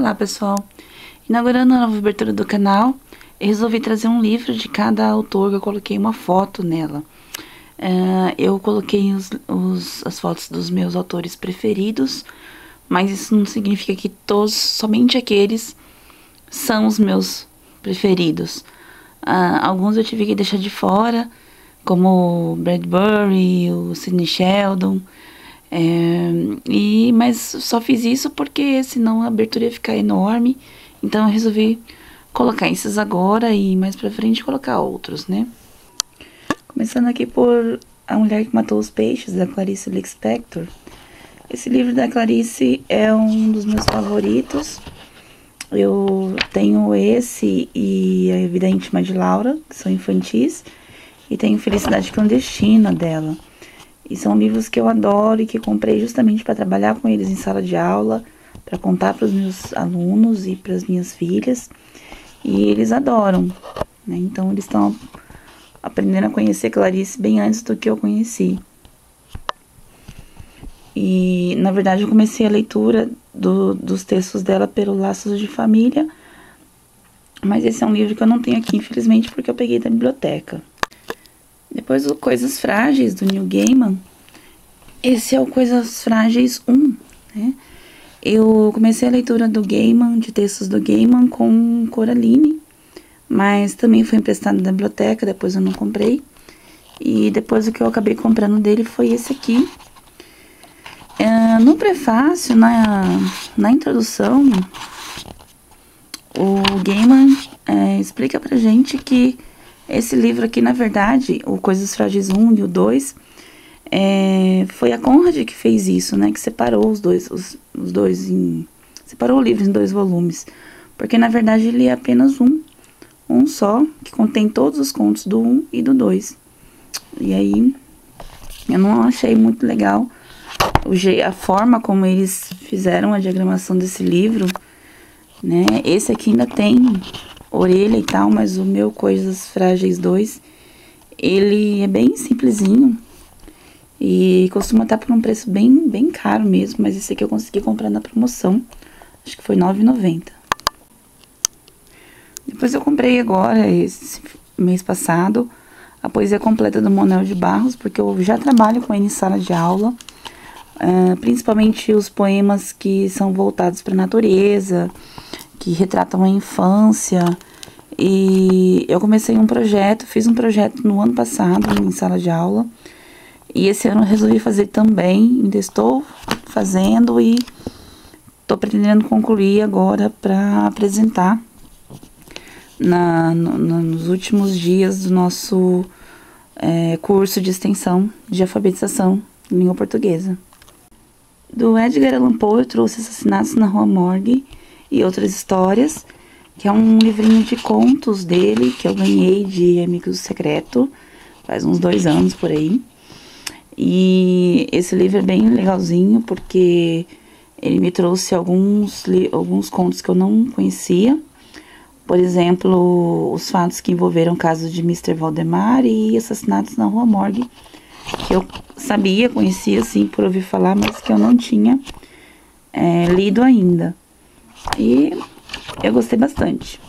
Olá pessoal, inaugurando a nova abertura do canal, eu resolvi trazer um livro de cada autor. Eu coloquei uma foto nela. Eu coloquei as fotos dos meus autores preferidos, mas isso não significa que somente aqueles são os meus preferidos. Alguns eu tive que deixar de fora, como o Bradbury, o Sidney Sheldon. Mas só fiz isso porque senão a abertura ia ficar enorme. Então eu resolvi colocar esses agora e mais pra frente colocar outros, né? Começando aqui por A Mulher que Matou os Peixes, da Clarice Lispector. Esse livro da Clarice é um dos meus favoritos. Eu tenho esse e A Vida Íntima de Laura, que são infantis, e tenho Felicidade Clandestina dela. E são livros que eu adoro e que comprei justamente para trabalhar com eles em sala de aula, para contar para os meus alunos e para as minhas filhas. E eles adoram, né? Então eles estão aprendendo a conhecer Clarice bem antes do que eu conheci. E na verdade eu comecei a leitura dos textos dela pelo Laços de Família, mas esse é um livro que eu não tenho aqui, infelizmente, porque eu peguei da biblioteca. Depois o Coisas Frágeis, do Neil Gaiman. Esse é o Coisas Frágeis 1, né? Eu comecei a leitura do Gaiman, de textos do Gaiman, com Coraline, mas também foi emprestado da biblioteca, depois eu não comprei. E depois o que eu acabei comprando dele foi esse aqui. No prefácio, na introdução, o Gaiman explica pra gente que esse livro aqui, na verdade, o Coisas Frágeis 1 e o 2, foi a Conrad que fez isso, né? Que separou os dois separou o livro em 2 volumes. Porque, na verdade, ele é apenas um só, que contém todos os contos do 1 e do 2. E aí, eu não achei muito legal a forma como eles fizeram a diagramação desse livro, né? Esse aqui ainda tem orelha e tal, mas o meu Coisas Frágeis 2, ele é bem simplesinho e costuma estar por um preço bem caro mesmo, mas esse aqui eu consegui comprar na promoção, acho que foi R$ 9,90. Depois eu comprei agora, esse mês passado, a Poesia Completa do Manuel de Barros, porque eu já trabalho com ele em sala de aula, principalmente os poemas que são voltados para a natureza, que retratam a infância. E eu comecei fiz um projeto no ano passado em sala de aula, e esse ano eu resolvi fazer também. Ainda estou fazendo e estou pretendendo concluir agora para apresentar nos últimos dias do nosso curso de extensão de alfabetização em língua portuguesa. Do Edgar Allan Poe eu trouxe Assassinatos na Rua Morgue e Outras Histórias, que é um livrinho de contos dele, que eu ganhei de amigo secreto, faz uns 2 anos por aí. E esse livro é bem legalzinho, porque ele me trouxe alguns contos que eu não conhecia. Por exemplo, os fatos que envolveram casos de Mr. Valdemar e Assassinatos na Rua Morgue, que eu conhecia assim por ouvir falar, mas que eu não tinha lido ainda. E eu gostei bastante.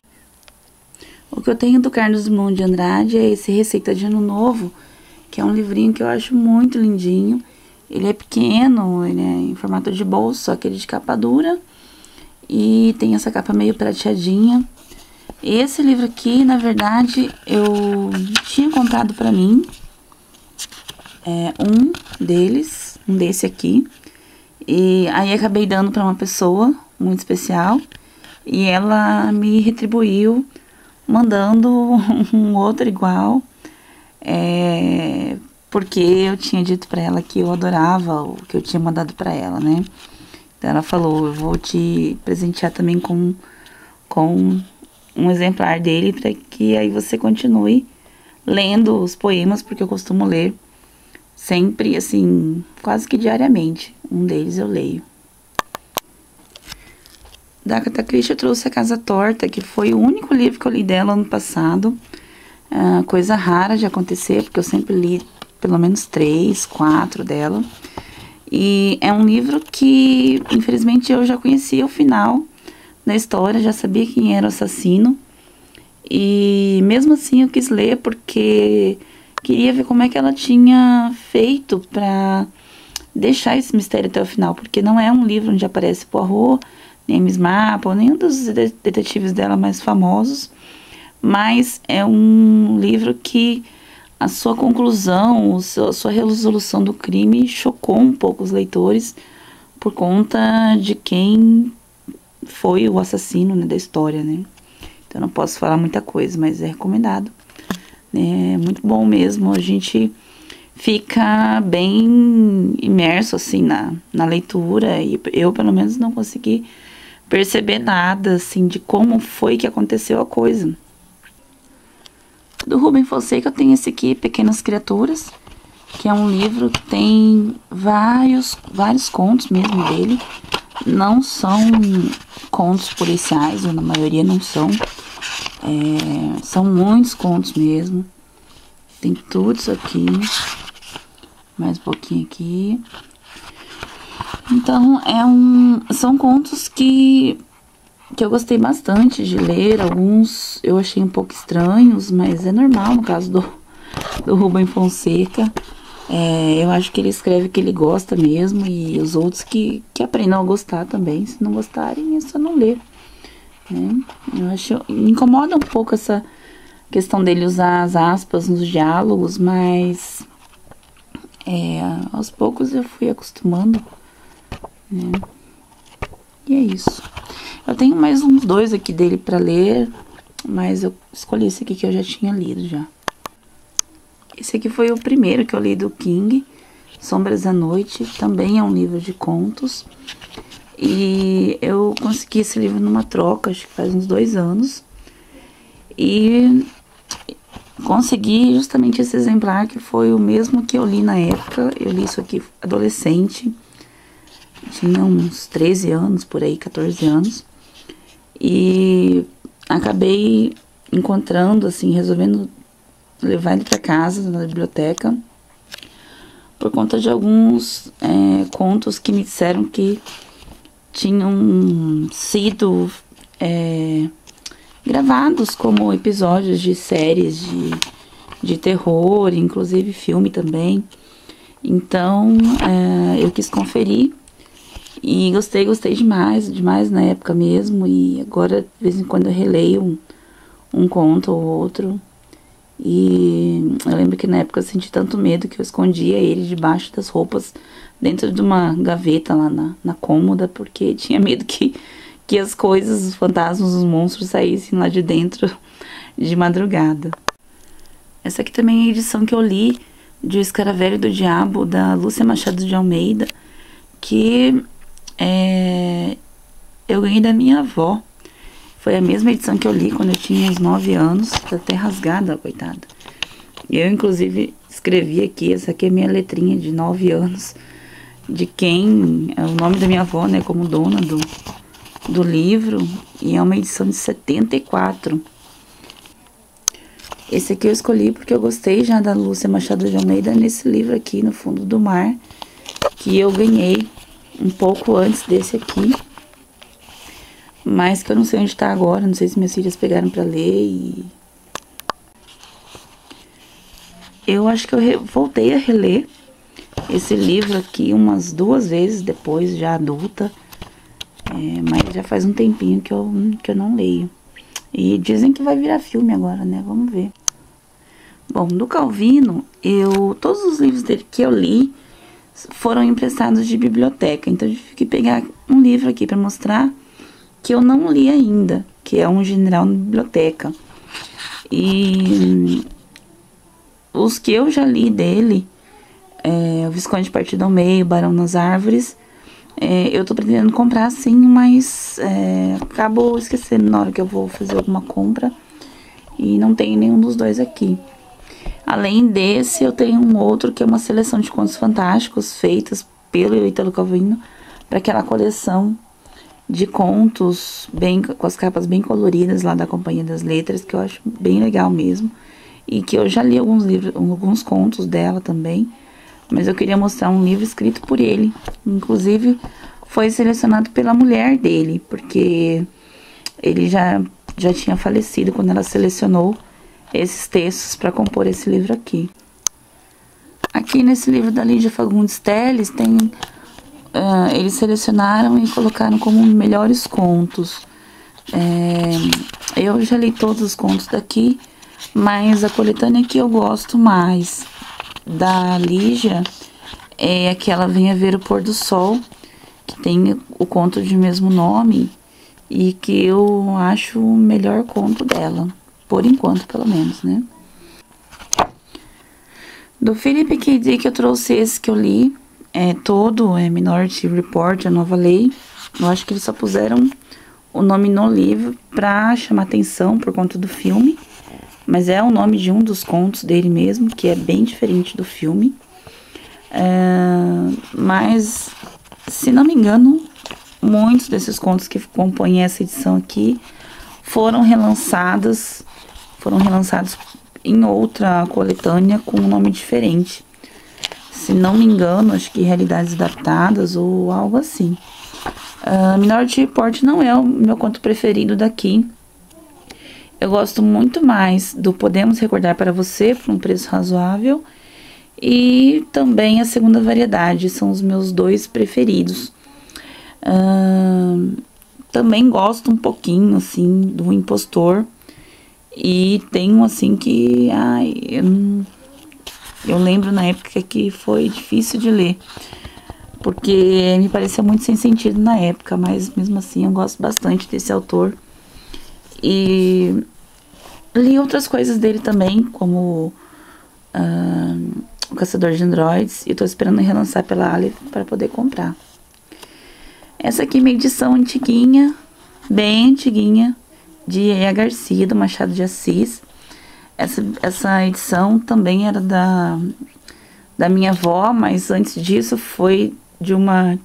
O que eu tenho do Carlos Drummond de Andrade é esse Receita de Ano Novo, que é um livrinho que eu acho muito lindinho. Ele é pequeno, ele é em formato de bolso, aquele de capa dura, e tem essa capa meio prateadinha. Esse livro aqui, na verdade, eu tinha comprado pra mim, um desse aqui, e aí acabei dando pra uma pessoa muito especial, e ela me retribuiu mandando um outro igual, porque eu tinha dito pra ela que eu adorava o que eu tinha mandado pra ela, né? Então ela falou: eu vou te presentear também com um exemplar dele, para que aí você continue lendo os poemas, porque eu costumo ler sempre, assim, quase que diariamente. Um deles eu leio. Da Agatha Christie eu trouxe A Casa Torta, que foi o único livro que eu li dela ano passado. Coisa rara de acontecer, porque eu sempre li pelo menos 3, 4 dela. E é um livro que, infelizmente, eu já conhecia o final, da história, já sabia quem era o assassino. E mesmo assim eu quis ler porque queria ver como é que ela tinha feito pra deixar esse mistério até o final. Porque não é um livro onde aparece Poirot, nem Miss Marple, nenhum dos detetives dela mais famosos. Mas é um livro que a sua conclusão, a sua resolução do crime chocou um pouco os leitores por conta de quem foi o assassino, né, da história, né? Então não posso falar muita coisa, mas é recomendado. É muito bom mesmo, a gente fica bem imerso assim na leitura e eu pelo menos não consegui perceber nada assim de como foi que aconteceu a coisa. Do Rubem Fonseca eu tenho esse aqui, Pequenas Criaturas, que é um livro que tem vários contos mesmo dele. Não são contos policiais, ou na maioria não são. São muitos contos mesmo. Tem tudo isso aqui. Mais um pouquinho aqui. Então, são contos que eu gostei bastante de ler. Alguns eu achei um pouco estranhos, mas é normal no caso do Rubem Fonseca. Eu acho que ele escreve o que ele gosta mesmo, e os outros que aprendam a gostar também. Se não gostarem, é só não ler, né? Me incomoda um pouco essa questão dele usar as aspas nos diálogos, mas aos poucos eu fui acostumando, né? E é isso. Eu tenho mais uns 2 aqui dele pra ler, mas eu escolhi esse aqui que eu já tinha lido já. Esse aqui foi o primeiro que eu li do King, Sombras da Noite, também é um livro de contos. E eu consegui esse livro numa troca, acho que faz uns 2 anos. E consegui justamente esse exemplar, que foi o mesmo que eu li na época. Eu li isso aqui adolescente, tinha uns 13 anos, por aí, 14 anos. E acabei encontrando, assim, resolvendo levar ele para casa, na biblioteca, por conta de alguns contos que me disseram que tinham sido gravados como episódios de séries de terror, inclusive filme também. Então, eu quis conferir e gostei demais na época mesmo. E agora, de vez em quando, eu releio um conto ou outro. E eu lembro que na época eu senti tanto medo que eu escondia ele debaixo das roupas, dentro de uma gaveta lá na cômoda, porque tinha medo que as coisas, os fantasmas, os monstros saíssem lá de dentro de madrugada. Essa aqui também é a edição que eu li de O Escaravelho do Diabo, da Lúcia Machado de Almeida, que eu ganhei da minha avó. Foi a mesma edição que eu li quando eu tinha uns 9 anos, tá até rasgada, coitada. Eu, inclusive, escrevi aqui, essa aqui é minha letrinha de 9 anos, de quem é o nome da minha avó, né, como dona do livro, e é uma edição de 74. Esse aqui eu escolhi porque eu gostei já da Lúcia Machado de Almeida nesse livro aqui, No Fundo do Mar, que eu ganhei um pouco antes desse aqui, mas que eu não sei onde tá agora, não sei se minhas filhas pegaram pra ler. E eu acho que eu voltei a reler esse livro aqui umas 2 vezes depois, já adulta, mas já faz um tempinho que eu não leio. E dizem que vai virar filme agora, né? Vamos ver. Bom, do Calvino, todos os livros dele que eu li foram emprestados de biblioteca, então eu tive que pegar um livro aqui pra mostrar que eu não li ainda, que é Um General na Biblioteca. E os que eu já li dele, O Visconde Partido ao Meio, Barão nas Árvores, eu tô pretendendo comprar sim, mas acabo esquecendo na hora que eu vou fazer alguma compra, e não tem nenhum dos 2 aqui. Além desse, eu tenho um outro que é uma seleção de contos fantásticos feitas pelo Ítalo Calvino para aquela coleção de contos com as capas bem coloridas lá da Companhia das Letras, que eu acho bem legal mesmo, e que eu já li alguns contos dela também, mas eu queria mostrar um livro escrito por ele. Inclusive foi selecionado pela mulher dele, porque Ele já tinha falecido quando ela selecionou esses textos para compor esse livro aqui. Aqui nesse livro da Lídia Fagundes Telles, eles selecionaram e colocaram como melhores contos. Eu já li todos os contos daqui, mas a coletânea que eu gosto mais da Lígia é aquela Venha Ver o Pôr do Sol, que tem o conto de mesmo nome e que eu acho o melhor conto dela, por enquanto, pelo menos, né? Do Philip K. Dick eu trouxe esse que eu li, Minority Report, a nova lei. Eu acho que eles só puseram o nome no livro pra chamar atenção por conta do filme, mas é o nome de um dos contos dele mesmo, que é bem diferente do filme. Mas, se não me engano, muitos desses contos que compõem essa edição aqui foram relançados em outra coletânea com um nome diferente. Se não me engano, acho que Realidades Adaptadas ou algo assim. Minority Report não é o meu conto preferido daqui. Eu gosto muito mais do Podemos Recordar para Você, por um preço razoável, e também A Segunda Variedade, são os meus dois preferidos. Também gosto um pouquinho, assim, do Impostor, e tem um, assim, que eu lembro na época que foi difícil de ler, porque me parecia muito sem sentido na época, mas mesmo assim eu gosto bastante desse autor. E li outras coisas dele também, como O Caçador de Androides, e tô esperando relançar pela Aleph para poder comprar. Essa aqui é uma edição antiguinha, bem antiguinha, de E.A. Garcia, do Machado de Assis. Essa edição também era da minha avó, mas antes disso foi de uma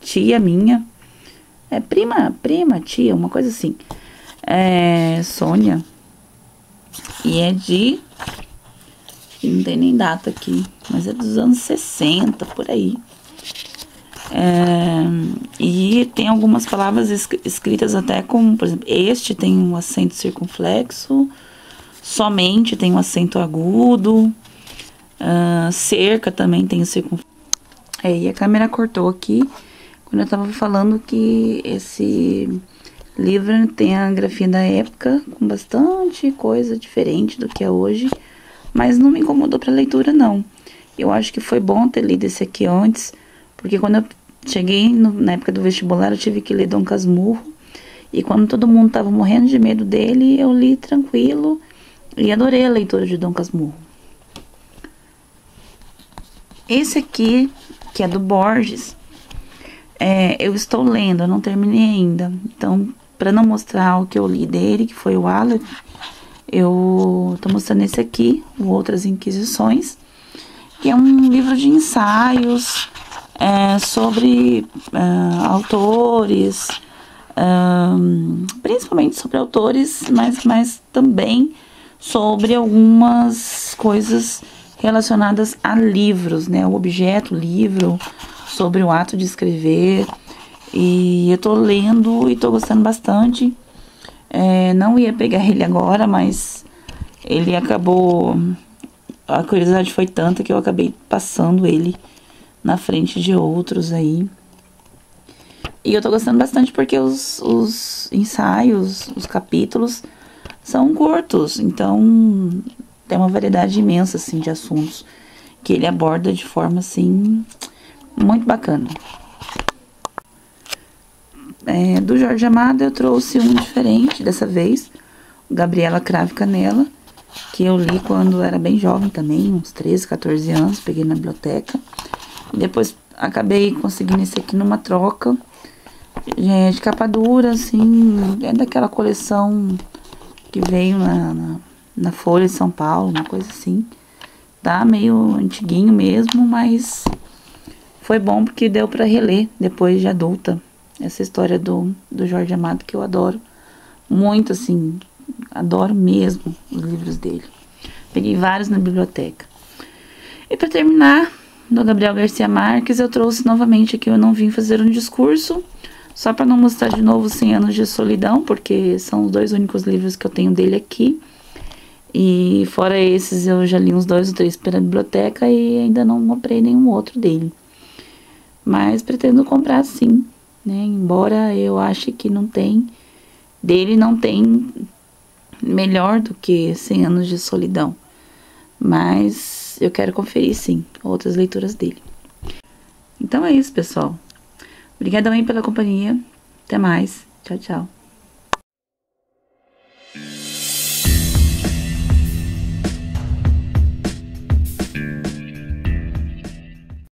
tia minha. Prima, tia, uma coisa assim. Sônia. E é de... não tem nem data aqui, mas é dos anos 60, por aí. E tem algumas palavras escritas até como, por exemplo, este tem um acento circunflexo, somente tem um acento agudo, cerca também tem o circunflexo. E a câmera cortou aqui quando eu tava falando que esse livro tem a grafia da época, com bastante coisa diferente do que é hoje, mas não me incomodou pra leitura, não. Eu acho que foi bom ter lido esse aqui antes, porque quando eu cheguei na época do vestibular, eu tive que ler Dom Casmurro, e quando todo mundo tava morrendo de medo dele, eu li tranquilo e adorei a leitura de Dom Casmurro. Esse aqui, que é do Borges, eu estou lendo, eu não terminei ainda, então, para não mostrar o que eu li dele, que foi o Aleph, eu tô mostrando esse aqui, o Outras Inquisições, que é um livro de ensaios sobre autores, principalmente sobre autores, mas também sobre algumas coisas relacionadas a livros, né? O objeto, livro, sobre o ato de escrever. E eu tô lendo e tô gostando bastante. Não ia pegar ele agora, mas ele acabou... A curiosidade foi tanta que eu acabei passando ele na frente de outros aí. E eu tô gostando bastante porque os ensaios, os capítulos, são curtos. Então, tem uma variedade imensa, assim, de assuntos que ele aborda de forma, assim, muito bacana. Do Jorge Amado eu trouxe um diferente dessa vez, o Gabriela Cravo e Canela, que eu li quando era bem jovem também, uns 13, 14 anos, peguei na biblioteca. E depois acabei conseguindo esse aqui numa troca, de capa dura, assim, é daquela coleção que veio na Folha de São Paulo, uma coisa assim. Tá meio antiguinho mesmo, mas foi bom porque deu pra reler depois de adulta. Essa história do Jorge Amado, que eu adoro muito, assim, adoro mesmo os livros dele. Peguei vários na biblioteca. E para terminar, do Gabriel Garcia Marques, eu trouxe novamente aqui Eu Não Vim Fazer um Discurso, Só para não mostrar de novo 100 Anos de Solidão, porque são os 2 únicos livros que eu tenho dele aqui. E fora esses, eu já li uns 2 ou 3 pela biblioteca e ainda não comprei nenhum outro dele. Mas pretendo comprar sim, né? Embora eu ache que não tem, dele não tem melhor do que 100 Anos de Solidão. Mas eu quero conferir sim, outras leituras dele. Então é isso, pessoal. Obrigadão aí pela companhia. Até mais. Tchau, tchau.